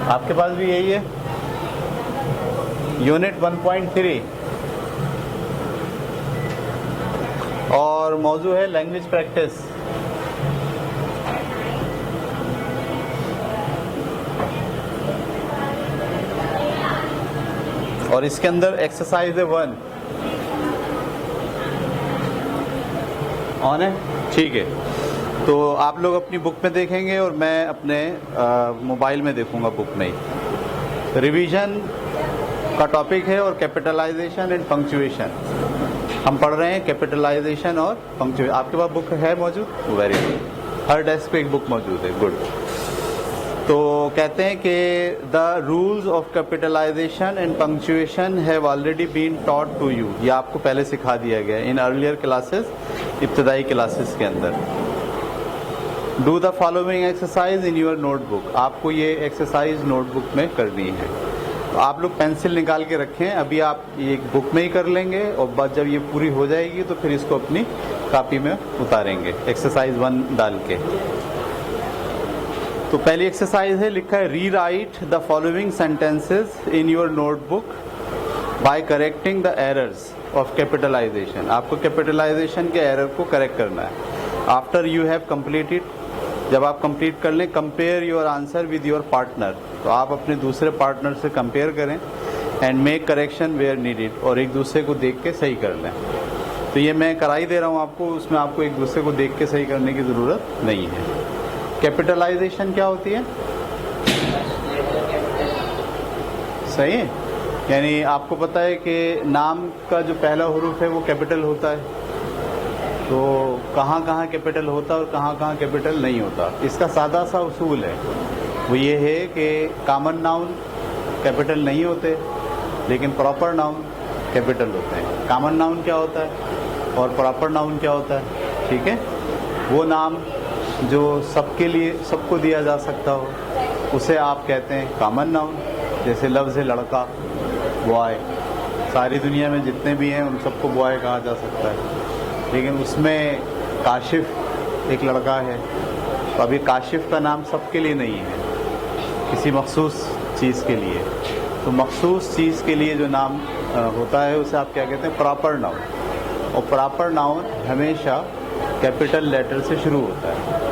आपके पास भी यही है, यूनिट 1.3 और मौजू है लैंग्वेज प्रैक्टिस। और इसके अंदर एक्सरसाइज है 1 ऑन है, ठीक है। तो आप लोग अपनी बुक में देखेंगे और मैं अपने मोबाइल में देखूंगा बुक में ही। रिवीजन का टॉपिक है और कैपिटलाइजेशन एंड पंक्चुएशन हम पढ़ रहे हैं। कैपिटलाइजेशन और पंक्चुएशन आपके पास बुक है मौजूद? वेरी गुड, हर डेस्क पे एक बुक मौजूद है, गुड। तो कहते हैं कि the rules of capitalization and punctuation have already been taught to you, ये आपको पहले सिखा दिया गया इन अर्लियर क्लासेस, इब्तदाई क्लासेस के अंदर। Do the following exercise in your notebook, आपको ये एक्सरसाइज नोटबुक में करनी है। तो आप लोग पेंसिल निकाल के रखें, अभी आप ये बुक में ही कर लेंगे और बाद जब ये पूरी हो जाएगी तो फिर इसको अपनी कॉपी में उतारेंगे एक्सरसाइज 1 डाल के। तो पहली एक्सरसाइज है, लिखा है rewrite the following sentences in your notebook by correcting the errors of capitalization. आपको कैपिटलाइजेशन के एरर को करेक्ट करना है। आफ्टर यू हैव कंप्लीटेड, जब आप कंप्लीट कर लें, compare your answer with your partner, तो आप अपने दूसरे पार्टनर से कंपेयर करें and make correction where needed, और एक दूसरे को देख के सही कर लें। तो ये मैं करा ही दे रहा हूँ आपको, उसमें आपको एक दूसरे को देख के सही करने की ज़रूरत नहीं है। कैपिटलाइजेशन क्या होती है? सही है, यानी आपको पता है कि नाम का जो पहला हुरूफ है वो कैपिटल होता है, तो कहाँ कहाँ कैपिटल होता है और कहाँ कहाँ कैपिटल नहीं होता। इसका सादा सा उसूल है, वो ये है कि कॉमन नाउन कैपिटल नहीं होते लेकिन प्रॉपर नाउन कैपिटल होते हैं। कॉमन नाउन क्या होता है और प्रॉपर नाउन क्या होता है? ठीक है, वो नाम जो सबके लिए, सबको दिया जा सकता हो, उसे आप कहते हैं कॉमन नाउन। जैसे लफ्ज़ है लड़का, बॉय, सारी दुनिया में जितने भी हैं उन सबको बॉय कहा जा सकता है, लेकिन उसमें काशिफ एक लड़का है, तो अभी काशिफ का नाम सबके लिए नहीं है, किसी मखसूस चीज़ के लिए। तो मखसूस चीज़ के लिए जो नाम होता है उसे आप क्या कहते हैं? Proper noun. और प्रॉपर नाउन हमेशा कैपिटल लेटर से शुरू होता है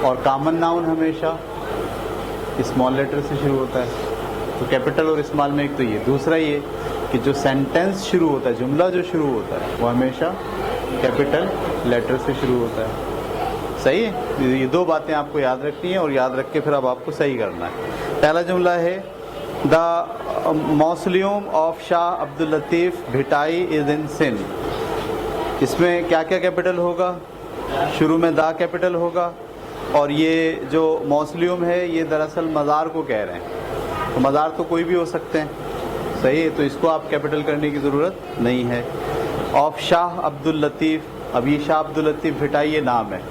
और कॉमन नाउन हमेशा स्मॉल लेटर से शुरू होता है। तो कैपिटल और स्मॉल में एक तो ये, दूसरा ये कि जो सेंटेंस शुरू होता है, जुमला जो शुरू होता है, वो हमेशा कैपिटल लेटर से शुरू होता है। सही है, ये दो बातें आपको याद रखनी है और याद रख के फिर अब आपको सही करना है। पहला जुमला है the mausoleum of Shah Abdul Latif Bhittai is in Sindh. इसमें क्या क्या कैपिटल होगा? शुरू में दा कैपिटल होगा, और ये जो मौसलियम है ये दरअसल मज़ार को कह रहे हैं, तो मज़ार तो कोई भी हो सकते हैं, सही है, तो इसको आप कैपिटल करने की ज़रूरत नहीं है। ऑफ शाह अब्दुल लतीफ़, अब ये शाह अब्दुल लतीफ़ भिटाई ये नाम है,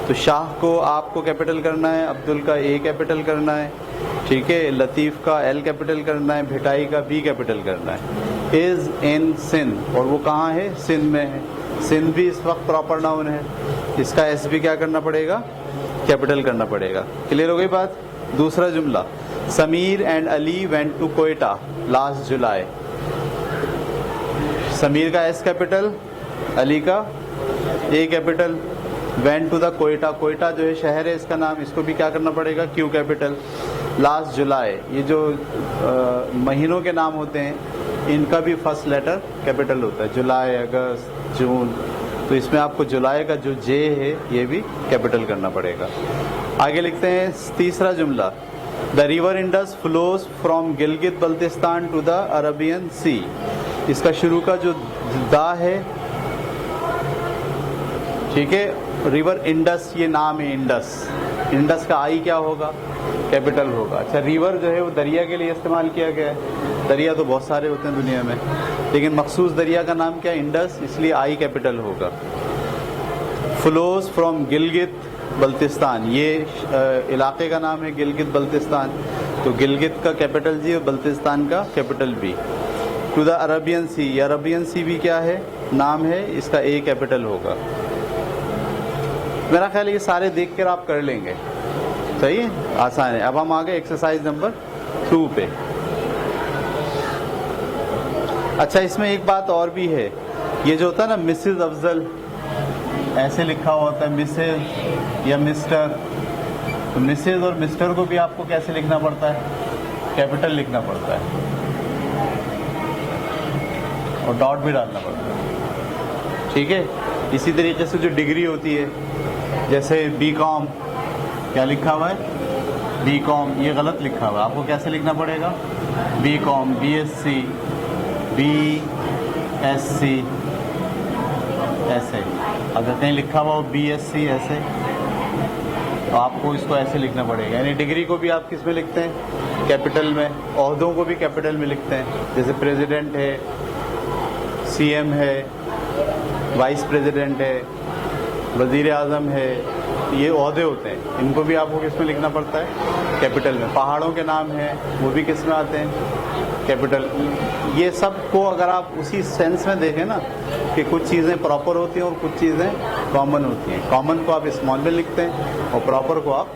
तो शाह को आपको कैपिटल करना है, अब्दुल का ए कैपिटल करना है, ठीक है, लतीफ़ का एल कैपिटल करना है, भिटाई का बी कैपिटल करना है। इज़ इन सिंध, और वो कहाँ है? सिंध में है। सिंध भी इस वक्त प्रॉपर नाउन है, इसका एस भी क्या करना पड़ेगा? कैपिटल करना पड़ेगा। क्लियर हो गई बात? दूसरा जुमला, Sameer and Ali went to Quetta last July. Sameer का एस कैपिटल, अली का A capital, went to the Quetta, Quetta जो है शहर है इसका नाम, इसको भी क्या करना पड़ेगा? Q capital. लास्ट जुलाई, ये जो महीनों के नाम होते हैं इनका भी फर्स्ट लेटर कैपिटल होता है, जुलाई, अगस्त, जून, तो इसमें आपको जुलाई का जो जे है ये भी कैपिटल करना पड़ेगा। आगे लिखते हैं तीसरा जुमला, the river Indus flows from Gilgit Baltistan to the Arabian sea. इसका शुरू का जो दा है, ठीक है, रिवर इंडस ये नाम है, इंडस, इंडस का आई क्या होगा? कैपिटल होगा। अच्छा, रिवर जो है वो दरिया के लिए इस्तेमाल किया गया है, दरिया तो बहुत सारे होते हैं दुनिया में, लेकिन मखसूस दरिया का नाम क्या है? इंडस, इसलिए आई कैपिटल होगा। फ्लोज फ्रॉम गिलगित बल्तिस्तान, ये इलाके का नाम है गिलगित बल्तिस्तान, तो गिलगित का कैपिटल जी और बल्तिस्तान का capital B. To the Arabian sea, Arabian sea भी क्या है? नाम है, इसका ए कैपिटल होगा। मेरा ख्याल ये सारे देख कर आप कर लेंगे, सही है, आसान है। अब हम आ गए एक्सरसाइज नंबर 2 पे। अच्छा, इसमें एक बात और भी है, ये जो होता है ना मिसेज अफजल, ऐसे लिखा हुआ होता है मिसेज या मिस्टर, तो मिसेज और मिस्टर को भी आपको कैसे लिखना पड़ता है? कैपिटल लिखना पड़ता है और डॉट भी डालना पड़ता है, ठीक है। इसी तरीके से जो डिग्री होती है, जैसे बीकॉम, क्या लिखा हुआ है? बीकॉम, ये गलत लिखा हुआ है, आपको कैसे लिखना पड़ेगा? बीकॉम, बीएससी, बीएससी, ऐसे। अगर कहीं लिखा हुआ हो बीएससी ऐसे, तो आपको इसको ऐसे लिखना पड़ेगा। यानी डिग्री को भी आप किस में लिखते हैं? कैपिटल में। ओहदों को भी कैपिटल में लिखते हैं, जैसे प्रेसिडेंट है, सीएम है, वाइस प्रेसिडेंट है, वजीर आज़म है, ये ओहदे होते हैं, इनको भी आपको किस में लिखना पड़ता है? कैपिटल में। पहाड़ों के नाम हैं, वो भी किस में आते हैं? कैपिटल। ये सब को अगर आप उसी सेंस में देखें ना, कि कुछ चीज़ें प्रॉपर होती हैं और कुछ चीज़ें कॉमन होती हैं। कॉमन को आप स्मॉल में लिखते हैं और प्रॉपर को आप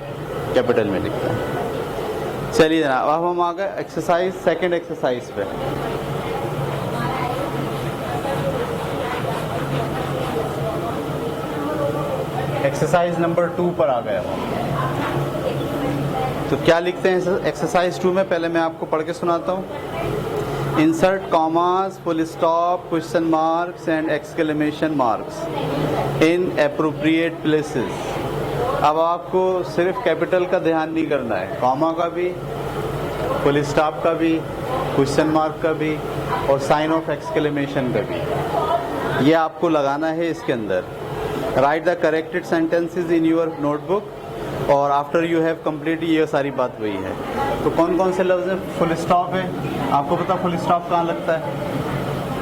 कैपिटल में लिखते हैं। चलिए जनाब, अब हम आ गए एक्सरसाइज, सेकेंड एक्सरसाइज पे। एक्सरसाइज नंबर 2 पर आ गए हम। तो क्या लिखते हैं एक्सरसाइज 2 में? पहले मैं आपको पढ़ के सुनाता हूँ। Insert commas, full stop, question marks and exclamation marks in appropriate places. अब आपको सिर्फ कैपिटल का ध्यान नहीं करना है, कॉमा का भी, फुल स्टॉप का भी, क्वेश्चन मार्क का भी और साइन ऑफ एक्सक्लेमेशन का भी, ये आपको लगाना है इसके अंदर। Right the corrected sentences in your notebook और आफ्टर यू हैव कंप्लीट, ये सारी बात वही है। तो कौन कौन से लफ्ज़ हैं? फुल स्टॉप है, आपको पता फुल स्टॉप कहाँ लगता है?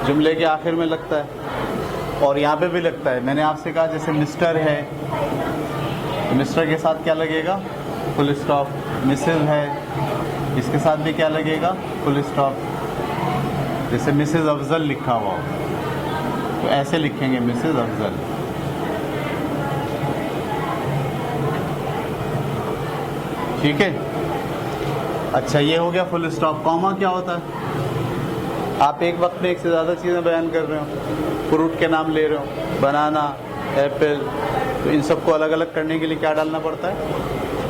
जुमले के आखिर में लगता है और यहाँ पे भी लगता है। मैंने आपसे कहा जैसे मिस्टर है, तो मिस्टर के साथ क्या लगेगा? Full stop. मिसेज है, इसके साथ भी क्या लगेगा? Full stop. जैसे मिसेज अफजल लिखा हुआ हो, तो ऐसे लिखेंगे मिसेज अफजल। ठीक है। अच्छा, ये हो गया फुल स्टॉप। कॉमा क्या होता है? आप एक वक्त में एक से ज़्यादा चीज़ें बयान कर रहे हो, फ्रूट के नाम ले रहे हो, बनाना, एप्पल, तो इन सबको अलग अलग करने के लिए क्या डालना पड़ता है?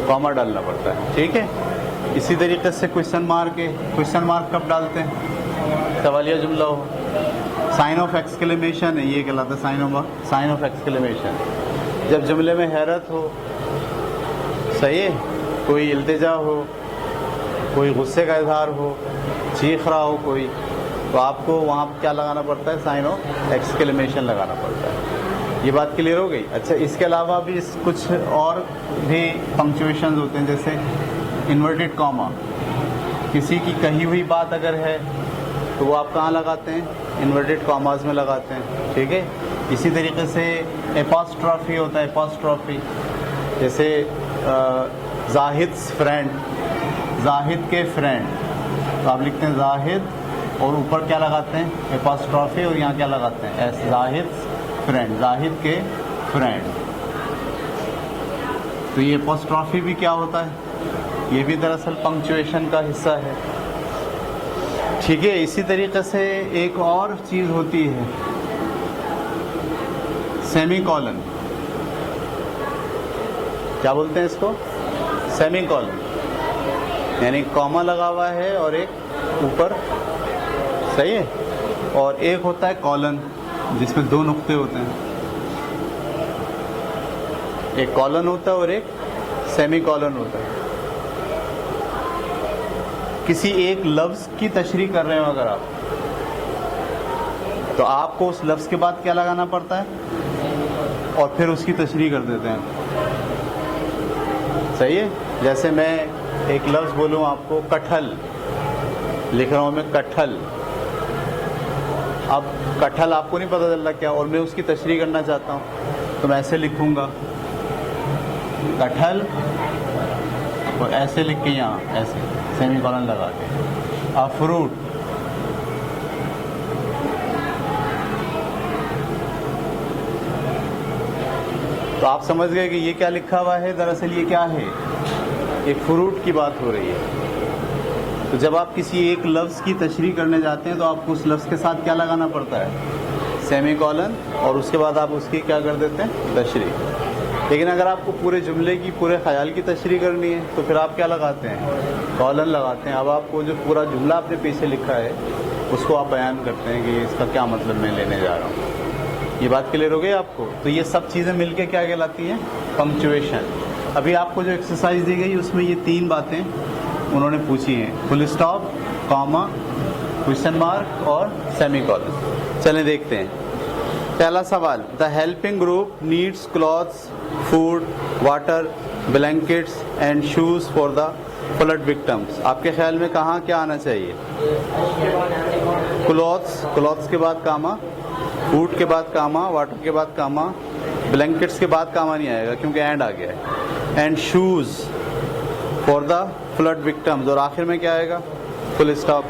कॉमा डालना पड़ता है, ठीक है। इसी तरीके से क्वेश्चन मार्क है, क्वेश्चन मार्क कब डालते हैं? सवालिया जुमला हो। साइन ऑफ एक्सक्लेमेशन है, ये कहलाता है साइन ऑफ एक्सक्लेमेशन, जब जुमले में हैरत हो, सही है, कोई इल्तिजा हो, कोई गुस्से का इजहार हो, चीख रहा हो कोई, तो आपको वहाँ क्या लगाना पड़ता है? साइन ऑफ एक्सक्लेमेशन लगाना पड़ता है। ये बात क्लियर हो गई? अच्छा, इसके अलावा भी कुछ और भी पंक्चुएशन होते हैं, जैसे इन्वर्टेड कॉमा। किसी की कही हुई बात अगर है तो वो आप कहाँ लगाते हैं? इन्वर्टेड कॉमास में लगाते हैं, ठीक है। इसी तरीके से एपॉस्ट्रॉफी होता है, एपॉस्ट्रॉफी, जैसे जाहिद्स फ्रेंड, जाहिद के फ्रेंड, तो आप लिखते हैं जाहिद और ऊपर क्या लगाते हैं? एपॉस्ट्रॉफी, और यहाँ क्या लगाते हैं? एस, जाहिद फ्रेंड, जाहिद के फ्रेंड। तो ये एपॉस्ट्रॉफी भी क्या होता है? ये भी दरअसल पंक्चुएशन का हिस्सा है, ठीक है। इसी तरीके से एक और चीज़ होती है, सेमी कॉलन। क्या बोलते हैं इसको? सेमी कॉलन, यानी कॉमा लगा हुआ है और एक ऊपर, सही है, और एक होता है कॉलन जिसमें 2 नुक्ते होते हैं। एक कॉलन होता है और एक सेमी कॉलन होता है। किसी एक लफ्ज़ की तशरीह कर रहे हो अगर आप, तो आपको उस लफ्ज़ के बाद क्या लगाना पड़ता है? और फिर उसकी तशरीह कर देते हैं, सही है। जैसे मैं एक लफ्ज़ बोलूँ आपको, कटहल लिख रहा हूँ मैं, कटहल। अब कटहल आपको नहीं पता चल रहा क्या, और मैं उसकी तशरीह करना चाहता हूँ, तो मैं ऐसे लिखूँगा कटहल, और ऐसे लिख के यहाँ ऐसे सेमी कॉलन लगा के अब फ्रूट। तो आप समझ गए कि ये क्या लिखा हुआ है? दरअसल ये क्या है? एक फ्रूट की बात हो रही है। तो जब आप किसी एक लफ्ज़ की तशरीह करने जाते हैं तो आपको उस लफ्ज़ के साथ क्या लगाना पड़ता है? सेमीकोलन, और उसके बाद आप उसकी क्या कर देते हैं? तशरीह। लेकिन अगर आपको पूरे जुमले की, पूरे ख्याल की तशरीह करनी है तो फिर आप क्या लगाते हैं? कॉलन लगाते हैं। अब आपको जो पूरा जुमला आपने पीछे लिखा है उसको आप बयान करते हैं कि इसका क्या मतलब मैं लेने जा रहा हूँ। ये बात क्लियर हो गई आपको? तो ये सब चीज़ें मिलके क्या कहलाती हैं? पंक्चुएशन। अभी आपको जो एक्सरसाइज दी गई उसमें ये 3 बातें उन्होंने पूछी हैं, full stop, comma, question mark और सेमीकोलन। चलें देखते हैं। पहला सवाल, the helping group needs clothes, food, water, blankets and shoes for the flood victims. आपके ख्याल में कहाँ क्या आना चाहिए? क्लॉथ्स, क्लॉथ्स के बाद कामा, फूड के बाद कामा, वाटर के बाद कामा, ब्लैंकेट्स के बाद कामा नहीं आएगा क्योंकि एंड आ गया है, and shoes for the flood victims, और आखिर में क्या आएगा? Full stop.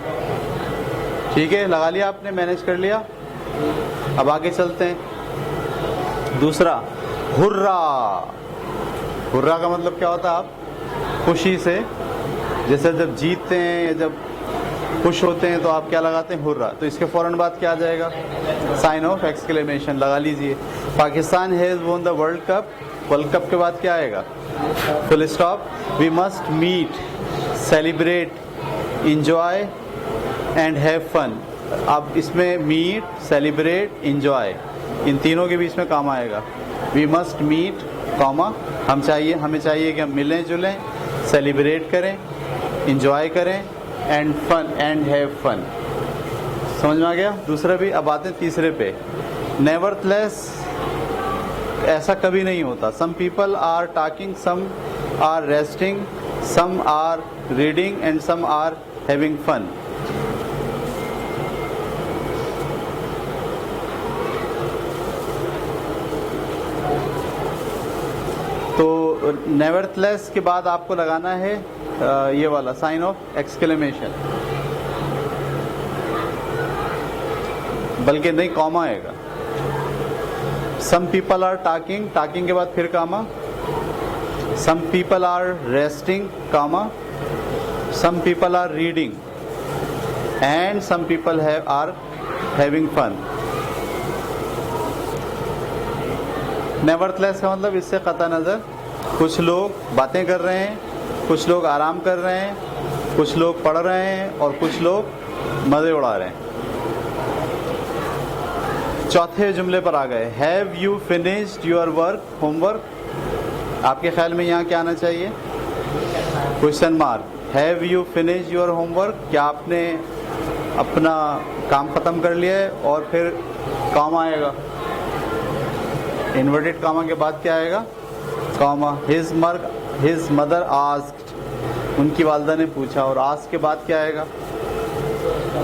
ठीक है, लगा लिया आपने, मैनेज कर लिया। अब आगे चलते हैं। दूसरा, हुर्रा। हुर्रा का मतलब क्या होता है? आप खुशी से, जैसे जब जीतते हैं या जब खुश होते हैं तो आप क्या लगाते हैं? हुर्रा। तो इसके फौरन बाद क्या आ जाएगा? साइन ऑफ एक्सक्लेमेशन लगा लीजिए। Pakistan has won the world cup, world cup के बाद क्या आएगा? Full stop. We must meet, celebrate, enjoy and have fun. अब इसमें मीट, सेलिब्रेट, इंजॉय, इन तीनों के बीच में काम आएगा। वी मस्ट मीट, कॉमा, हमें चाहिए कि हम मिलें जुलें, सेलिब्रेट करें, इंजॉय करें, and fun, and have fun. समझ में आ गया? दूसरा भी। अब आते हैं तीसरे पे, नेवरथलेस। ऐसा कभी नहीं होता। Some people are talking, some are resting, some are reading and some are having fun. तो नेवरथलेस के बाद आपको लगाना है ये वाला साइन ऑफ एक्सक्लेमेशन, बल्कि नहीं कॉमा आएगा। Some people are talking, talking के बाद फिर comma, some people are resting, comma, some people are reading and some people are having fun. Nevertheless का मतलब इससे कता नज़र, कुछ लोग बातें कर रहे हैं, कुछ लोग आराम कर रहे हैं, कुछ लोग पढ़ रहे हैं और कुछ लोग मज़े उड़ा रहे हैं। चौथे जुमले पर आ गए। Have you finished your work, homework. आपके ख्याल में यहाँ क्या आना चाहिए? Question mark. Have you finished your homework, क्या आपने अपना काम ख़त्म कर लिया है? और फिर कॉमा आएगा, इन्वर्टेड कॉमा के बाद क्या आएगा? कॉमा। हिज मदर आस्क्ड, उनकी वालदा ने पूछा, और आस्क के बाद क्या आएगा?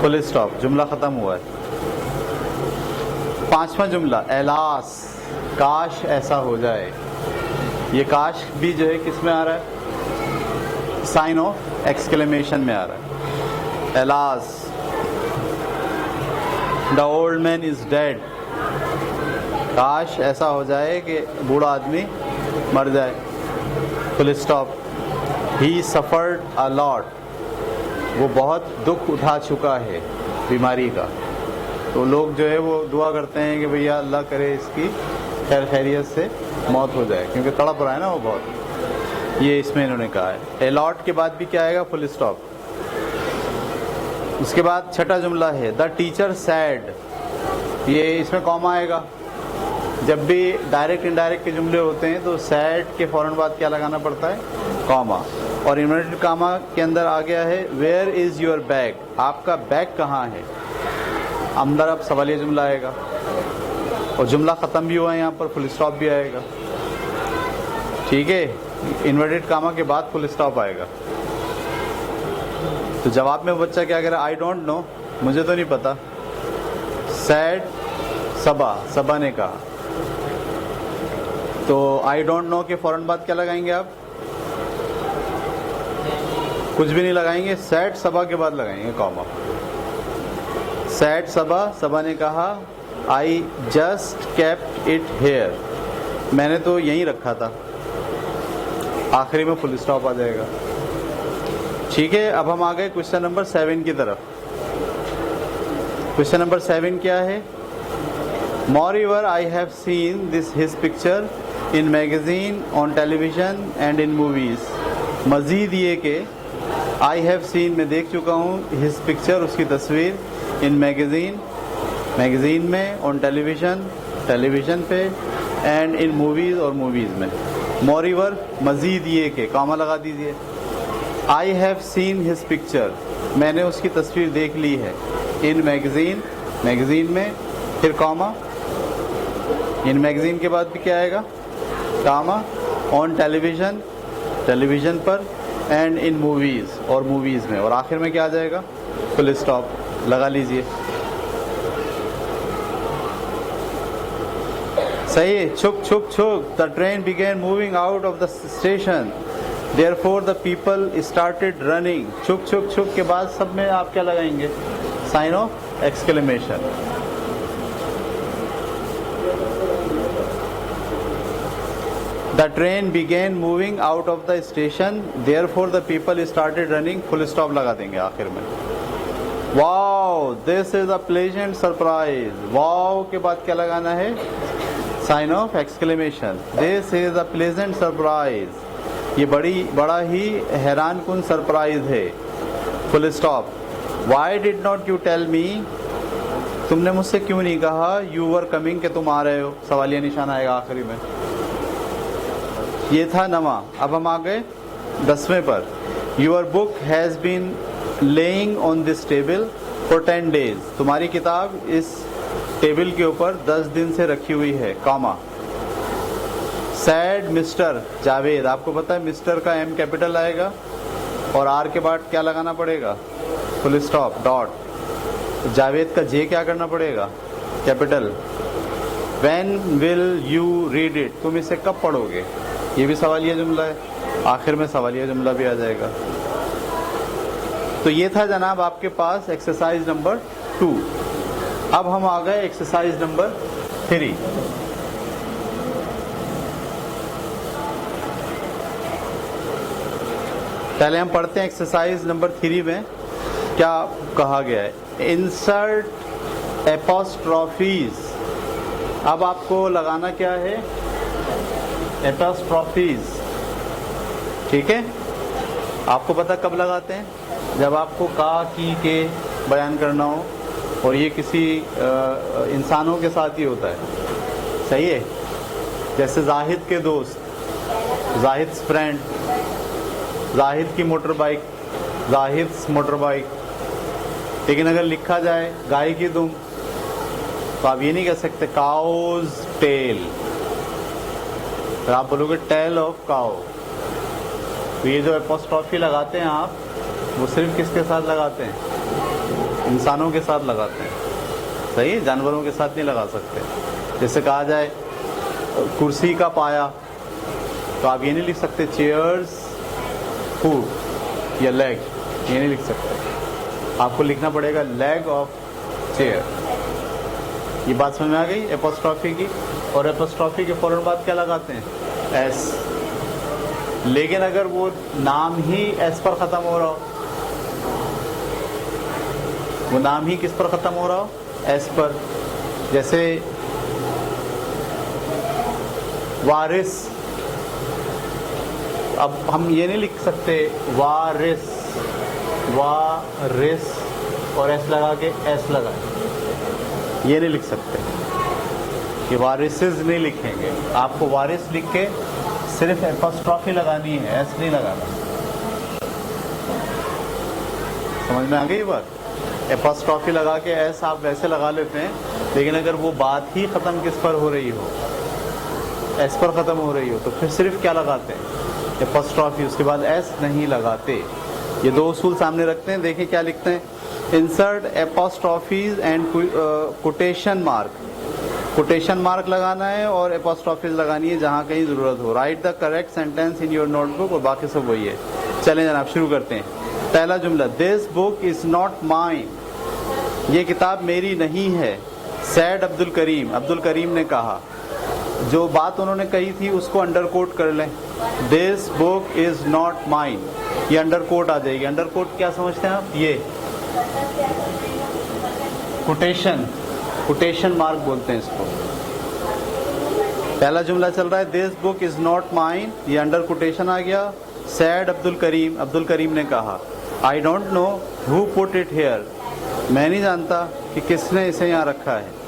फुल स्टॉप, जुमला ख़त्म हुआ है। पांचवा जुमला, एलास, काश ऐसा हो जाए। ये काश भी जो है किस में आ रहा है? साइन ऑफ एक्सक्लेमेशन में आ रहा है। Alas, the old man is dead. काश ऐसा हो जाए कि बूढ़ा आदमी मर जाए। Full stop. He suffered a lot, वो बहुत दुख उठा चुका है बीमारी का। तो लोग जो है वो दुआ करते हैं कि भैया अल्लाह करे इसकी खैर खैरियत से मौत हो जाए, क्योंकि तड़प रहा है ना वो बहुत। ये इसमें इन्होंने कहा है। अलॉट के बाद भी क्या आएगा? Full stop. उसके बाद छठा जुमला है, द टीचर सैड। ये इसमें कॉमा आएगा। जब भी डायरेक्ट इनडायरेक्ट के जुमले होते हैं तो सैड के फौरन बाद क्या लगाना पड़ता है? कॉमा। और इन्वर्टेड कॉमा के अंदर आ गया है, वेयर इज योर बैग, आपका बैग कहाँ है? अंदर अब सवालिया जुमला आएगा और जुमला ख़त्म भी हुआ है, यहाँ पर फुल स्टॉप भी आएगा। ठीक है, इन्वर्टेड कामा के बाद फुल स्टॉप आएगा। तो जवाब में बच्चा क्या कह रहा है? आई डोंट नो, मुझे तो नहीं पता। सैड सबा, सबा ने कहा। तो आई डोंट नो के फौरन बाद क्या लगाएंगे आप? कुछ भी नहीं लगाएंगे, सैड सबा के बाद लगाएंगे कॉमा। सैड सबा, सबा ने कहा, I just kept it here, मैंने तो यहीं रखा था। आखिरी में फुल स्टॉप आ जाएगा। ठीक है, अब हम आ गए क्वेश्चन नंबर 7 की तरफ। क्वेश्चन नंबर 7 क्या है? Moreover, I have seen his picture in magazine, on television and in movies. मजीद ये कि I have seen, मैं देख चुका हूँ, his picture, उसकी तस्वीर, in magazine में, on television पे, and in movies और movies में। Moreover, मजीद ये कि, कॉमा लगा दीजिए। I have seen his picture, मैंने उसकी तस्वीर देख ली है। in magazine में, फिर कॉमा, इन मैगजीन के बाद भी क्या आएगा? कामा, ऑन टेलीविजन पर, एंड इन मूवीज और मूवीज में, और आखिर में क्या आ जाएगा? फुल स्टॉप लगा लीजिए। सही है। छुक छुक छुक, the train began moving out of the station, therefore the people started running. छुक छुक छुक के बाद सब में आप क्या लगाएंगे? Sign of exclamation. The train began moving out of the station, therefore the people started running, full stop लगा देंगे आखिर में। Wow, this is a pleasant surprise. Wow के बाद क्या लगाना है? Sign of exclamation. This is a pleasant surprise. ये बड़ा ही हैरान कुन सरप्राइज है। Full stop. Why did not you tell me? तुमने मुझसे क्यों नहीं कहा? You were coming, कि तुम आ रहे हो। सवालिया निशान आएगा आखिरी में। ये था 9वां। अब हम आ गए 10वें पर। Your book has been laying on this table for 10 days। तुम्हारी किताब इस टेबल के ऊपर 10 दिन से रखी हुई है, कॉमा। सैड मिस्टर जावेद, आपको पता है मिस्टर का एम कैपिटल आएगा और आर के बाद क्या लगाना पड़ेगा? Full stop, dot. जावेद का जे क्या करना पड़ेगा? Capital. When will you read it, तुम इसे कब पढ़ोगे? ये भी सवालिया जुमला है, आखिर में सवालिया जुमला भी आ जाएगा। तो ये था जनाब आपके पास एक्सरसाइज नंबर 2। अब हम आ गए एक्सरसाइज नंबर 3। पहले हम पढ़ते हैं एक्सरसाइज नंबर 3 में क्या कहा गया है। इंसर्ट एपोस्ट्रोफीज। अब आपको लगाना क्या है? एपोस्ट्रोफीज। ठीक है, आपको पता कब लगाते हैं? जब आपको का, की, के बयान करना हो, और ये किसी इंसानों के साथ ही होता है। सही है। जैसे जाहिद के दोस्त, जाहिद फ्रेंड, जाहिद की motor bike, Zahid motor bike. लेकिन अगर लिखा जाए गाय की दुम, तो आप ये नहीं कह सकते काउज टेल, तो आप बोलोगे टेल ऑफ काउ। तो ये जो एपोस्ट्रोफी लगाते हैं आप, वो सिर्फ किसके साथ लगाते हैं? इंसानों के साथ लगाते हैं। सही, जानवरों के साथ नहीं लगा सकते। जैसे कहा जाए कुर्सी का पाया, तो आप ये नहीं लिख सकते चेयर्स फूट या लेग, ये नहीं लिख सकते। आपको लिखना पड़ेगा लेग ऑफ चेयर। ये बात समझ में आ गई एपोस्ट्रोफी की। और एपोस्ट्रोफी के फौरन बाद क्या लगाते हैं? एस। लेकिन अगर वो नाम ही एस पर ख़त्म हो रहा हो, वो नाम ही किस पर ख़त्म हो रहा हो? एस पर। जैसे वारिस, अब हम ये नहीं लिख सकते वारिस और एस लगा के एस लगा, ये नहीं लिख सकते। कि वारिसेस नहीं लिखेंगे, आपको वारिस लिख के सिर्फ एपोस्ट्रोफी लगानी है, एस नहीं लगाना। समझ में आ गई बात? एपोस्ट्रोफी लगा के एस आप वैसे लगा लेते हैं, लेकिन अगर वो बात ही ख़त्म किस पर हो रही हो? एस पर ख़त्म हो रही हो, तो फिर सिर्फ क्या लगाते हैं? एपोस्ट्रोफी, उसके बाद एस नहीं लगाते। ये दो उसूल सामने रखते हैं। देखिए क्या लिखते हैं। Insert apostrophes and quotation mark. Quotation mark लगाना है और एपोस्ट्रोफीज लगानी है जहाँ कहीं ज़रूरत हो। Right the correct sentence in your notebook, और बाकी सब वही है। चलें जनाब शुरू करते हैं। पहला जुमला, this book is not mine. ये किताब मेरी नहीं है। सैड अब्दुल करीम, अब्दुल करीम ने कहा। जो बात उन्होंने कही थी उसको अंडर कोट कर लें। This book is not mine, ये अंडर कोट आ जाएगी। अंडर कोट क्या समझते हैं आप? ये कोटेशन, कोटेशन मार्क बोलते हैं इसको। पहला जुमला चल रहा है this book is not mine, ये अंडर कोटेशन आ गया। सैड अब्दुल करीम, अब्दुल करीम ने कहा। I don't know who put it here, मैं नहीं जानता कि किसने इसे यहाँ रखा है।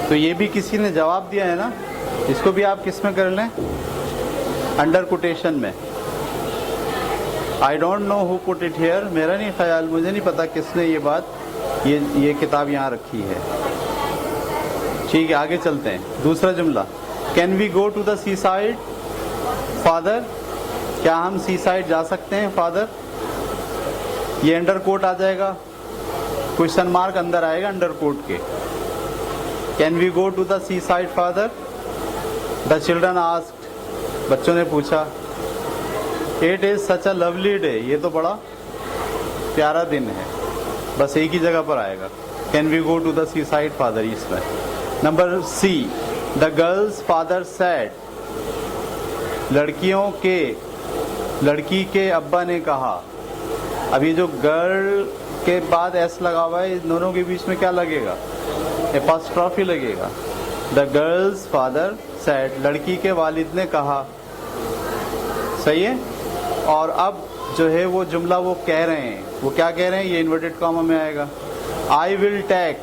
तो ये भी किसी ने जवाब दिया है ना, इसको भी आप किस में कर लें? अंडर कोटेशन में। I don't know who put it here, मेरा नहीं ख्याल, मुझे नहीं पता किसने ये बात, ये किताब यहाँ रखी है। ठीक है, आगे चलते हैं। दूसरा जुमला, can we go to the seaside father, क्या हम सी साइड जा सकते हैं फादर? ये अंडर कोट आ जाएगा, क्वेश्चन मार्क अंदर आएगा अंडर कोट के। Can we go to the seaside father? The children asked, बच्चों ने पूछा। It is such a lovely day, ये तो बड़ा प्यारा दिन है, बस एक ही जगह पर आएगा। Can we go to the seaside father, इसमें। Number C, the girl's father said, लड़की के अब्बा ने कहा। अब ये जो गर्ल के बाद एस लगा हुआ है, इन दोनों के बीच में क्या लगेगा? एपॉस्ट्रॉफी लगेगा। द गर्ल्स फादर सैड, लड़की के वालिद ने कहा। सही है। और अब जो है वो जुमला वो कह रहे हैं, वो क्या कह रहे हैं? ये इन्वर्टेड कॉमा में आएगा। आई विल टेक,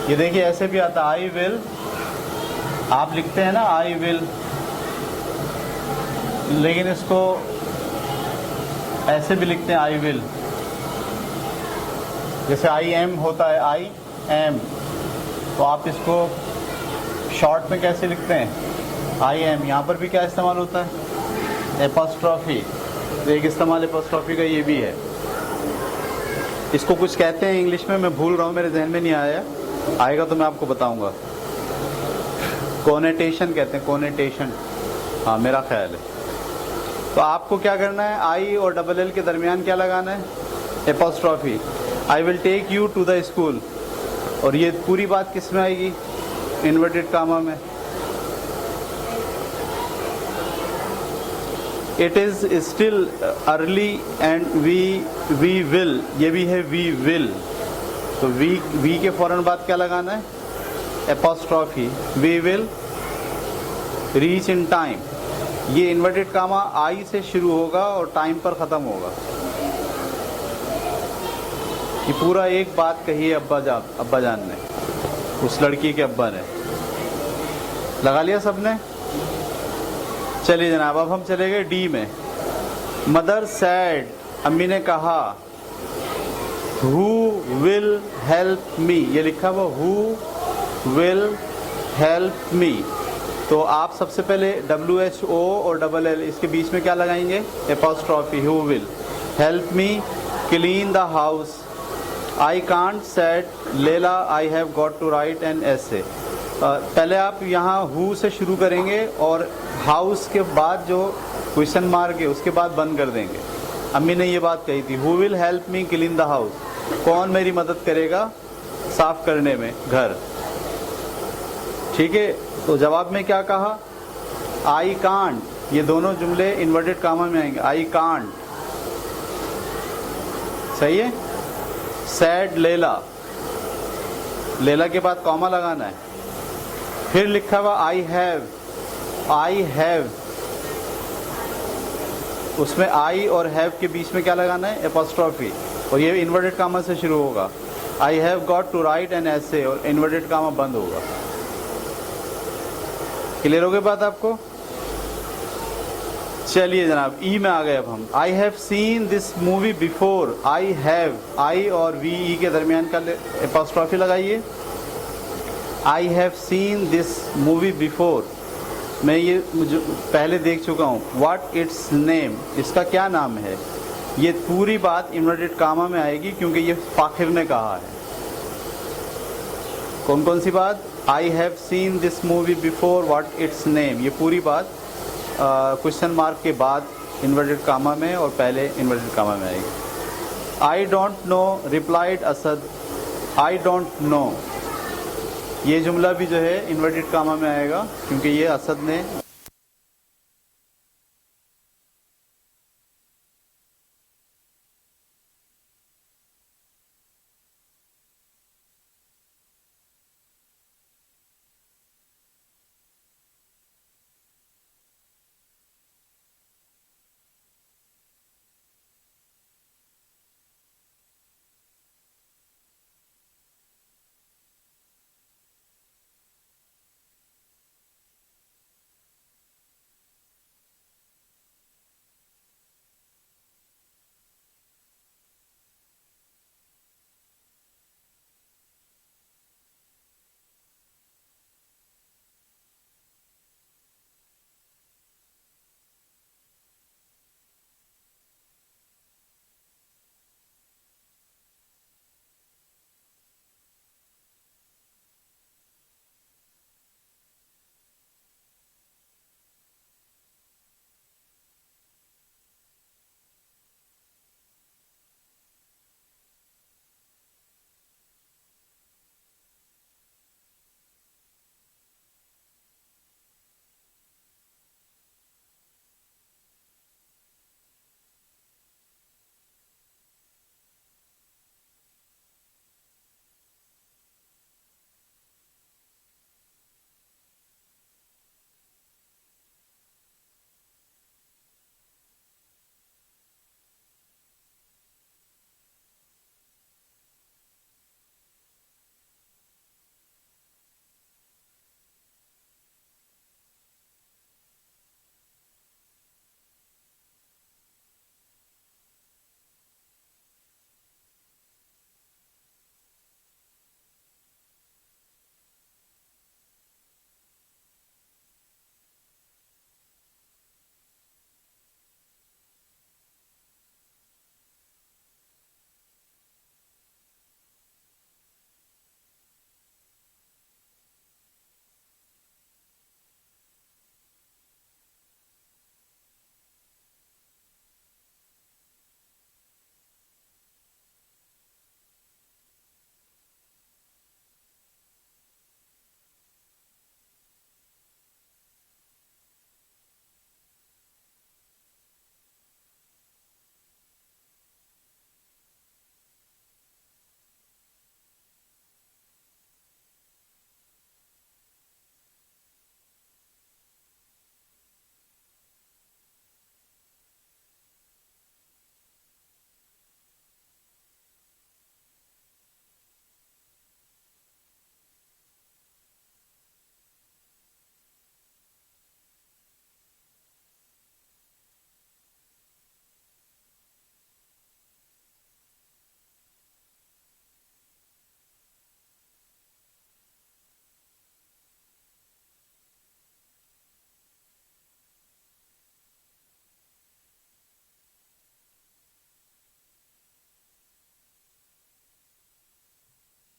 ये देखिए ऐसे भी आता है आई विल, आप लिखते हैं ना आई विल, लेकिन इसको ऐसे भी लिखते हैं आई विल। जैसे आई एम होता है, आई एम, तो आप इसको शॉर्ट में कैसे लिखते हैं? I am. यहाँ पर भी क्या इस्तेमाल होता है? एपॉस्ट्रॉफी। एक इस्तेमाल एपॉस्ट्रॉफी का ये भी है। इसको कुछ कहते हैं इंग्लिश में, मैं भूल रहा हूँ, मेरे जहन में नहीं आया, आएगा तो मैं आपको बताऊंगा। कोनेटेशन कहते हैं, कोनेटेशन, हाँ मेरा ख्याल है। तो आपको क्या करना है? आई और डबल एल के दरमियान क्या लगाना है? Apostrophe. I will take you to the school, और ये पूरी बात किस में आएगी? इन्वर्टेड कामा में। It is still early and we will, ये भी है वी विल, तो वी के फौरन बाद क्या लगाना है? Apostrophe. We will reach in time, ये इन्वर्टेड कामा आई से शुरू होगा और टाइम पर ख़त्म होगा। ये पूरा एक बात कही है अब्बा जान ने, उस लड़की के अब्बा ने। लगा लिया सबने? चलिए जनाब, अब हम चले गए डी में। मदर सैड, अम्मी ने कहा। हु विल हेल्प मी, ये लिखा हुआ हु विल हेल्प मी। तो आप सबसे पहले WHO और डबल L, इसके बीच में क्या लगाएंगे? Apostrophe. Who will help me clean the house. I can't said Laila I have got to write an essay. पहले आप यहाँ हु से शुरू करेंगे और हाउस के बाद जो क्वेश्चन मार्क है उसके बाद बंद कर देंगे। अम्मी ने ये बात कही थी, who will help me clean the house, कौन मेरी मदद करेगा साफ करने में घर। ठीक है, तो जवाब में क्या कहा? आई कांट, ये दोनों जुमले इन्वर्टेड कामा में आएंगे। आई कांट, सही है। सैड लेला, लेला के बाद कॉमा लगाना है। फिर लिखा हुआ आई हैव, उसमें आई और हैव के बीच में क्या लगाना है? एपॉस्ट्रॉफी, और ये इन्वर्टेड कामा से शुरू होगा। I have got to write an essay, और इन्वर्टेड कामा बंद होगा। क्लियर हो गई बात आपको? चलिए जनाब, ई में आ गए अब हम। I have seen this movie before. I have, I और वी ई के दरमियान का एपॉस्ट्रॉफी लगाइए। I have seen this movie before, मैं ये पहले देख चुका हूँ। व्हाट इट्स नेम, इसका क्या नाम है? ये पूरी बात इन्वर्टेड कामा में आएगी क्योंकि ये फाखिर ने कहा है। कौन कौन सी बात? आई have seen this movie before, what it's name, ये पूरी बात क्वेश्चन मार्क के बाद इन्वर्टेड कामा में और पहले इन्वर्टेड कामा में आएगी। I don't know replied Asad. I don't know, ये जुमला भी जो है इन्वर्टेड कामा में आएगा क्योंकि ये असद ने